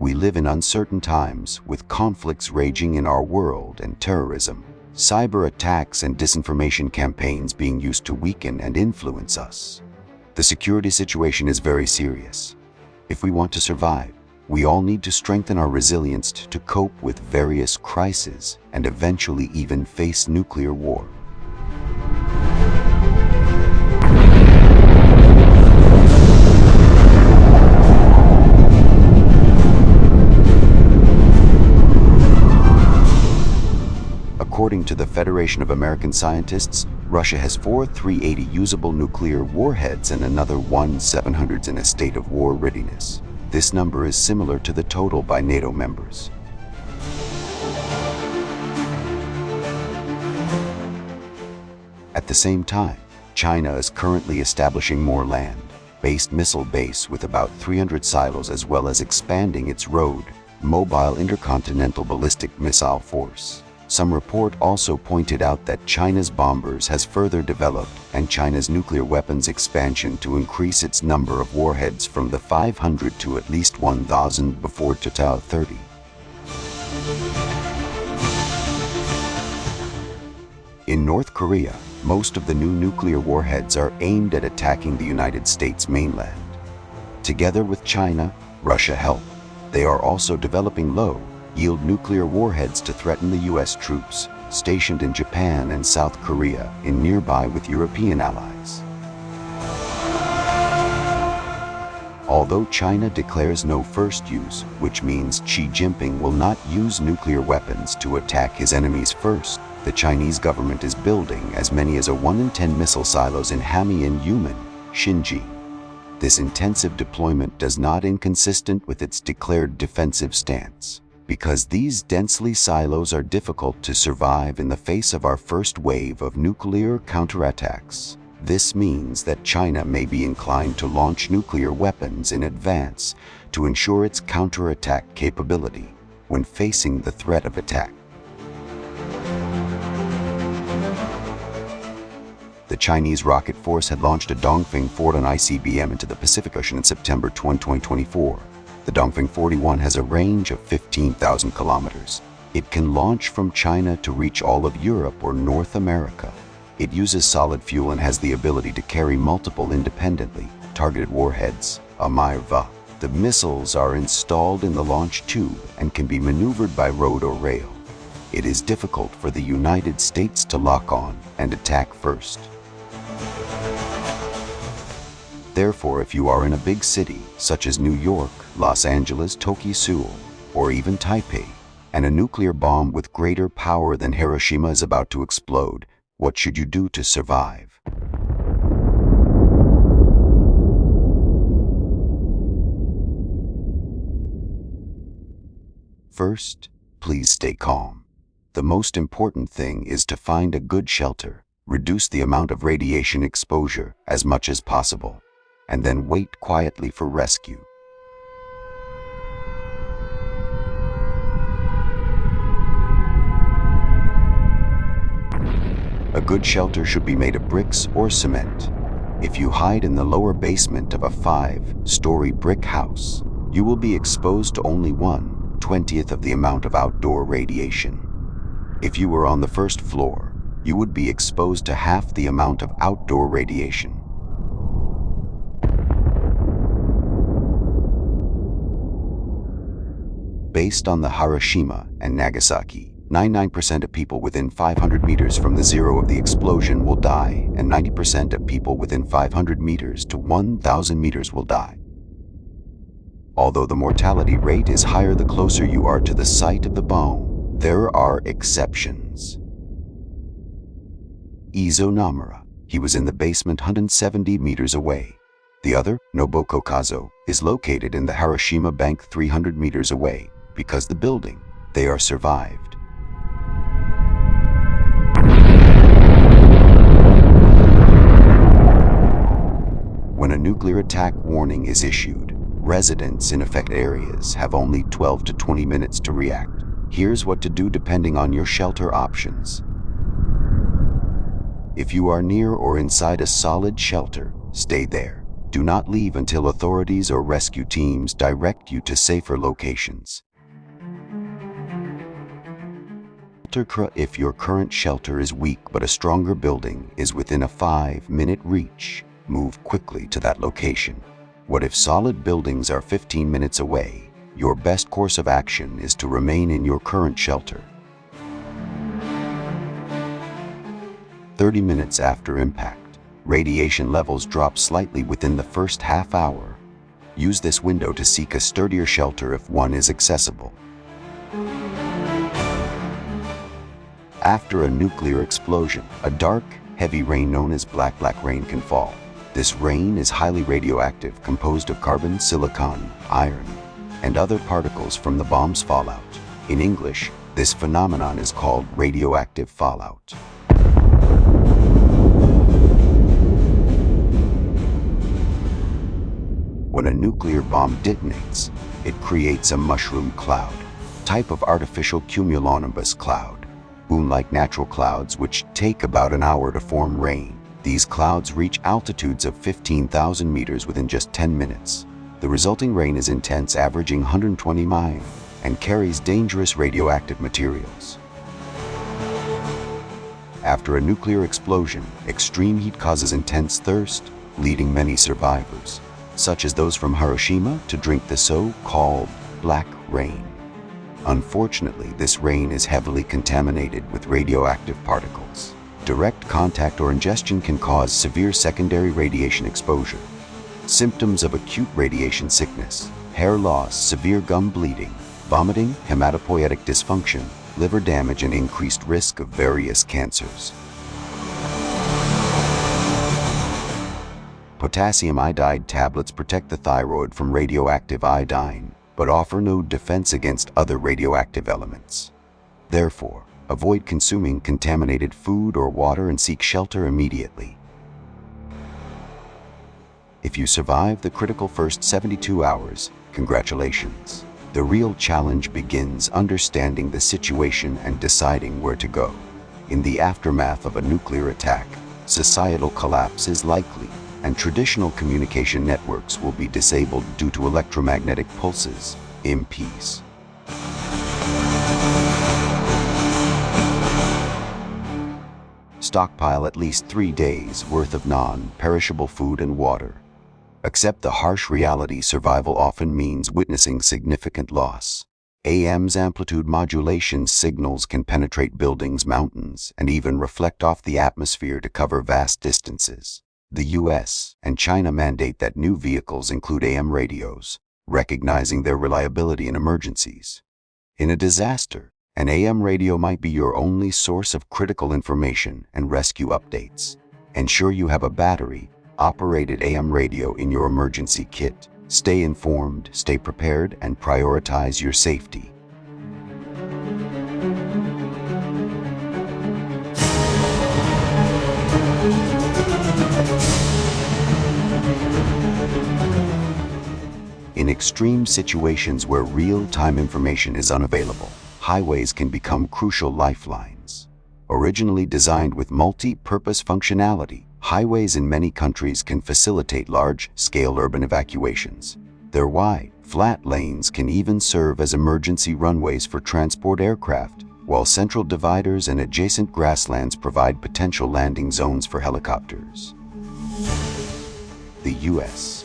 We live in uncertain times, with conflicts raging in our world and terrorism, cyber attacks and disinformation campaigns being used to weaken and influence us. The security situation is very serious. If we want to survive, we all need to strengthen our resilience to cope with various crises and eventually even face nuclear war. According to the Federation of American Scientists, Russia has 4 380 usable nuclear warheads and another 1 700s in a state of war readiness. This number is similar to the total by NATO members. At the same time, China is currently establishing more land-based missile base with about 300 silos, as well as expanding its road, mobile intercontinental ballistic missile force. Some report also pointed out that China's bombers has further developed and China's nuclear weapons expansion to increase its number of warheads from the 500 to at least 1,000 before 2030. In North Korea, most of the new nuclear warheads are aimed at attacking the United States mainland. Together with China, Russia help. They are also developing low-yield nuclear warheads to threaten the US troops stationed in Japan and South Korea in nearby with European allies. Although China declares no first use, which means Xi Jinping will not use nuclear weapons to attack his enemies first, the Chinese government is building as many as 1 in 10 missile silos in Hamian Yumen, Xinji. This intensive deployment does not inconsistent with its declared defensive stance. Because these densely silos are difficult to survive in the face of our first wave of nuclear counterattacks. This means that China may be inclined to launch nuclear weapons in advance to ensure its counterattack capability when facing the threat of attack. The Chinese rocket force had launched a Dongfeng 41 ICBM into the Pacific Ocean in September 2024. The Dongfeng 41 has a range of 15,000 kilometers. It can launch from China to reach all of Europe or North America. It uses solid fuel and has the ability to carry multiple independently targeted warheads, AMIR-Va. The missiles are installed in the launch tube and can be maneuvered by road or rail. It is difficult for the United States to lock on and attack first. Therefore, if you are in a big city, such as New York, Los Angeles, Tokyo, Seoul, or even Taipei, and a nuclear bomb with greater power than Hiroshima is about to explode, what should you do to survive? First, please stay calm. The most important thing is to find a good shelter, reduce the amount of radiation exposure as much as possible, and then wait quietly for rescue. A good shelter should be made of bricks or cement. If you hide in the lower basement of a 5-story brick house, you will be exposed to only 1/20th of the amount of outdoor radiation. If you were on the first floor, you would be exposed to half the amount of outdoor radiation. Based on the Hiroshima and Nagasaki, 99% of people within 500 meters from the zero of the explosion will die, and 90% of people within 500 meters to 1,000 meters will die. Although the mortality rate is higher the closer you are to the site of the bomb, there are exceptions. Izo Namura, he was in the basement 170 meters away. The other, Noboko Kazo, is located in the Hiroshima bank 300 meters away. Because the building, they are survived. When a nuclear attack warning is issued, residents in affected areas have only 12 to 20 minutes to react. Here's what to do depending on your shelter options. If you are near or inside a solid shelter, stay there. Do not leave until authorities or rescue teams direct you to safer locations. If your current shelter is weak but a stronger building is within a 5-minute reach, move quickly to that location. What if solid buildings are 15 minutes away? Your best course of action is to remain in your current shelter. 30 minutes after impact, radiation levels drop slightly within the first half hour. Use this window to seek a sturdier shelter if one is accessible. After a nuclear explosion, a dark, heavy rain known as black rain can fall. This rain is highly radioactive, composed of carbon, silicon, iron, and other particles from the bomb's fallout. In English, this phenomenon is called radioactive fallout. When a nuclear bomb detonates, it creates a mushroom cloud, type of artificial cumulonimbus cloud. Moon-like natural clouds which take about an hour to form rain. These clouds reach altitudes of 15,000 meters within just 10 minutes. The resulting rain is intense, averaging 120 miles, and carries dangerous radioactive materials. After a nuclear explosion, extreme heat causes intense thirst, leading many survivors, such as those from Hiroshima, to drink the so-called black rain. Unfortunately, this rain is heavily contaminated with radioactive particles. Direct contact or ingestion can cause severe secondary radiation exposure. Symptoms of acute radiation sickness: hair loss, severe gum bleeding, vomiting, hematopoietic dysfunction, liver damage, and increased risk of various cancers. Potassium iodide tablets protect the thyroid from radioactive iodine, but offer no defense against other radioactive elements. Therefore, avoid consuming contaminated food or water and seek shelter immediately. If you survive the critical first 72 hours, congratulations. The real challenge begins understanding the situation and deciding where to go. In the aftermath of a nuclear attack, societal collapse is likely, and traditional communication networks will be disabled due to electromagnetic pulses, EMPs. Stockpile at least 3 days' worth of non-perishable food and water. Accept the harsh reality: survival often means witnessing significant loss. AM's amplitude modulation signals can penetrate buildings, mountains, and even reflect off the atmosphere to cover vast distances. The US and China mandate that new vehicles include AM radios, recognizing their reliability in emergencies. In a disaster, an AM radio might be your only source of critical information and rescue updates. Ensure you have a battery-operated AM radio in your emergency kit. Stay informed, stay prepared, and prioritize your safety. In extreme situations where real-time information is unavailable, highways can become crucial lifelines. Originally designed with multi-purpose functionality, highways in many countries can facilitate large-scale urban evacuations. Their wide, flat lanes can even serve as emergency runways for transport aircraft, while central dividers and adjacent grasslands provide potential landing zones for helicopters. The U.S.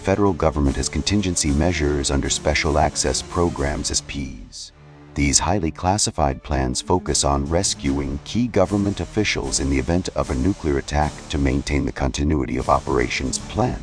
federal government has contingency measures under special access programs, SPs. These highly classified plans focus on rescuing key government officials in the event of a nuclear attack to maintain the continuity of operations plan.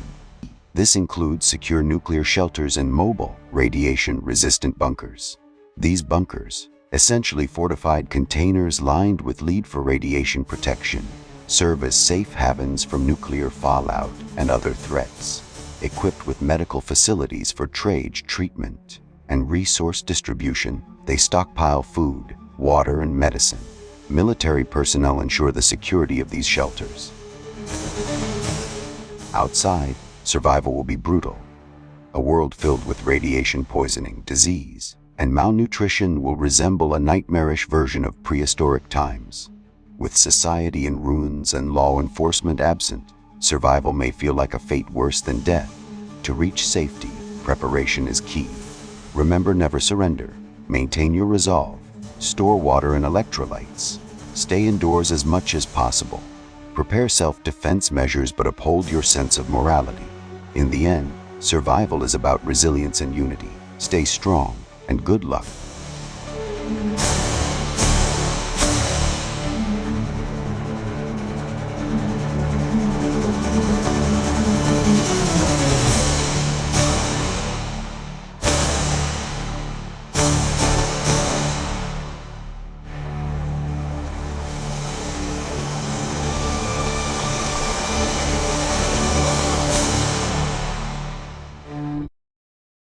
This includes secure nuclear shelters and mobile, radiation-resistant bunkers. These bunkers, essentially fortified containers lined with lead for radiation protection, serve as safe havens from nuclear fallout and other threats. Equipped with medical facilities for trade treatment and resource distribution, they stockpile food, water, and medicine. Military personnel ensure the security of these shelters. Outside, survival will be brutal. A world filled with radiation poisoning, disease, and malnutrition will resemble a nightmarish version of prehistoric times. With society in ruins and law enforcement absent, Survival may feel like a fate worse than death. To reach safety, preparation is key. Remember, never surrender. Maintain your resolve. Store water and electrolytes. Stay indoors as much as possible. Prepare self-defense measures but uphold your sense of morality. In the end, survival is about resilience and unity. Stay strong and good luck.